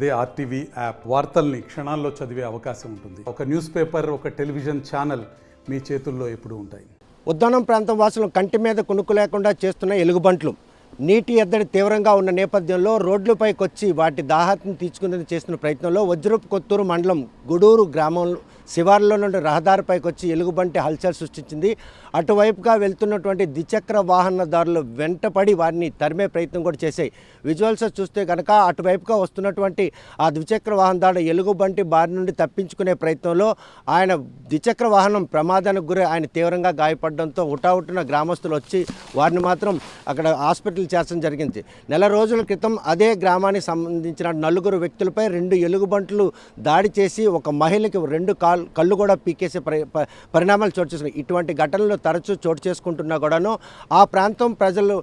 అదే RTV app వార్తల్ని క్షణాల్లో చదివే అవకాశం ఉంటుంది. ఒక న్యూస్ పేపర్, ఒక టెలివిజన్ ఛానల్ మీ చేతుల్లో ఎప్పుడూ ఉంటాయి. ఉద్దానం ప్రాంతం వాసులు కంటి మీద కునుకు లేకుండా చేస్తున్న ఎలుగుబంట్లు నీటి ఎద్దడి తీవ్రంగా ఉన్న నేపథ్యంలో రోడ్లపైకి వచ్చి వాటి దాహాన్ని తీర్చుకునేందుకు చేస్తున్న ప్రయత్నంలో వజ్రపు కొత్తూరు మండలం గుడూరు గ్రామంలో శివార్లో నుండి రహదారిపైకి వచ్చి ఎలుగుబంటి హల్చల్ సృష్టించింది. అటువైపుగా వెళ్తున్నటువంటి ద్విచక్ర వాహనదారులు వెంటపడి వారిని తరిమే ప్రయత్నం కూడా చేశాయి. విజువల్స్ చూస్తే కనుక అటువైపుగా వస్తున్నటువంటి ఆ ద్విచక్ర వాహనదారుడు ఎలుగుబంటి బారి నుండి తప్పించుకునే ప్రయత్నంలో ఆయన ద్విచక్ర వాహనం ప్రమాదానికి గురి ఆయన తీవ్రంగా గాయపడడంతో హుటాహుటిన గ్రామస్తులు వచ్చి వారిని మాత్రం అక్కడ హాస్పిటల్ చేర్చడం జరిగింది. నెల రోజుల క్రితం అదే గ్రామానికి సంబంధించిన నలుగురు వ్యక్తులపై 2 ఎలుగుబంట్లు దాడి చేసి ఒక మహిళకి 2 కళ్ళు కూడా పీకేసే పరిణామాలు చోటు చేసుకున్నాయి. ఇటువంటి ఘటనలు తరచూ చోటు చేసుకుంటున్నా కూడాను ఆ ప్రాంతం ప్రజలు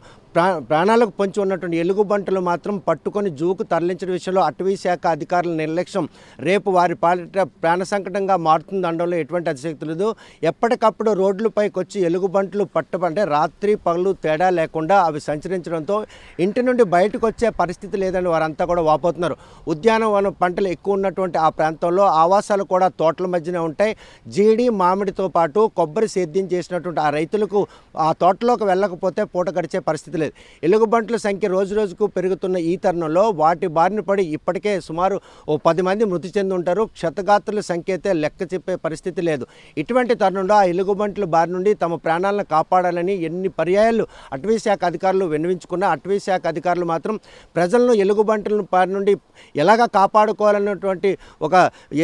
ప్రాణాలకు పొంచి ఉన్నటువంటి ఎలుగుబంటులు మాత్రం పట్టుకొని జూకు తరలించిన విషయంలో అటవీ శాఖ అధికారుల నిర్లక్ష్యం రేపు వారి పాలిట ప్రాణ సంకటంగా మారుతుంది అనడంలో ఎటువంటి అతిశక్తి లేదు. ఎప్పటికప్పుడు రోడ్లపైకి వచ్చి ఎలుగుబంట్లు పట్టబంటే రాత్రి పగలు తేడా లేకుండా అవి సంచరించడంతో ఇంటి నుండి బయటకు వచ్చే పరిస్థితి లేదని వారంతా కూడా వాపోతున్నారు. ఉద్యానవన పంటలు ఎక్కువ ఉన్నటువంటి ఆ ప్రాంతంలో ఆవాసాలు కూడా తోటల మధ్యనే ఉంటాయి. జీడి మామిడితో పాటు కొబ్బరి సేద్యం చేసినటువంటి ఆ రైతులకు ఆ తోటలోకి వెళ్ళకపోతే పూట గడిచే పరిస్థితి లేదు. ఎలుగుబంట్ల సంఖ్య రోజు రోజుకు పెరుగుతున్న ఈ తరుణంలో వాటి బారిన పడి ఇప్పటికే సుమారు 10 మంది మృతి చెంది ఉంటారు. క్షతగాత్రుల సంఖ్య అయితే లెక్క చెప్పే పరిస్థితి లేదు. ఇటువంటి తరుణంలో ఆ ఎలుగుబంట్ల బారి నుండి తమ ప్రాణాలను కాపాడాలని ఎన్ని పర్యాయాలు అటవీ శాఖ అధికారులు విన్నవించుకున్నా అటవీ శాఖ అధికారులు మాత్రం ప్రజలను ఎలుగుబంట్ల బారి నుండి ఎలాగా కాపాడుకోవాలన్నటువంటి ఒక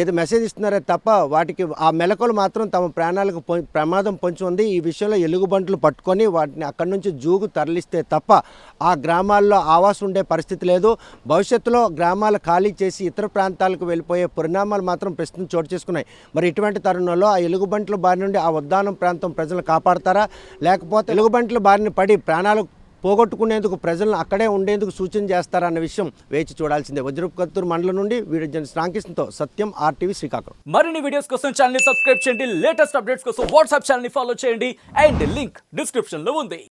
ఏదో మెసేజ్ ఇస్తున్నారే తప్ప వాటికి ఆ మెలకులు మాత్రం తమ ప్రాణాలకు ప్రమాదం పొంచి ఉంది. ఈ విషయంలో ఎలుగుబంట్లు పట్టుకొని వాటిని అక్కడి నుంచి జూగు తరలిస్తే తప్ప ఆ గ్రామాల్లో ఆవాసం ఉండే పరిస్థితి లేదు. భవిష్యత్తులో గ్రామాలు ఖాళీ చేసి ఇతర ప్రాంతాలకు వెళ్ళిపోయే పరిణామాలు మాత్రం ప్రస్తుతం చోటు చేసుకున్నాయి. మరి ఇటువంటి తరుణంలో ఆ ఎలుగుబంట్ల బారి నుండి ఆ ఉద్దానం ప్రాంతం ప్రజలను కాపాడతారా, లేకపోతే ఎలుగుబంట్ల బారిన పడి ప్రాణాలు పోగొట్టుకునేందుకు ప్రజలను అక్కడే ఉండేందుకు సూచన చేస్తారా అన్న విషయం వేచి చూడాల్సిందే. వజ్రపు కొత్తూరు మండలం నుండి వీడియో జర్నలిస్ట్ రామకృష్ణతో సత్యం, ఆర్టీవీ శ్రీకాకుళం. మరిన్ని వీడియోస్ కోసం ఛానల్ ని సబ్స్క్రైబ్ చేయండి. లేటెస్ట్ అప్డేట్స్ కోసం వాట్సాప్ ఛానల్ ని ఫాలో చేయండి. అండ్ లింక్ డిస్క్రిప్షన్ లో ఉంది.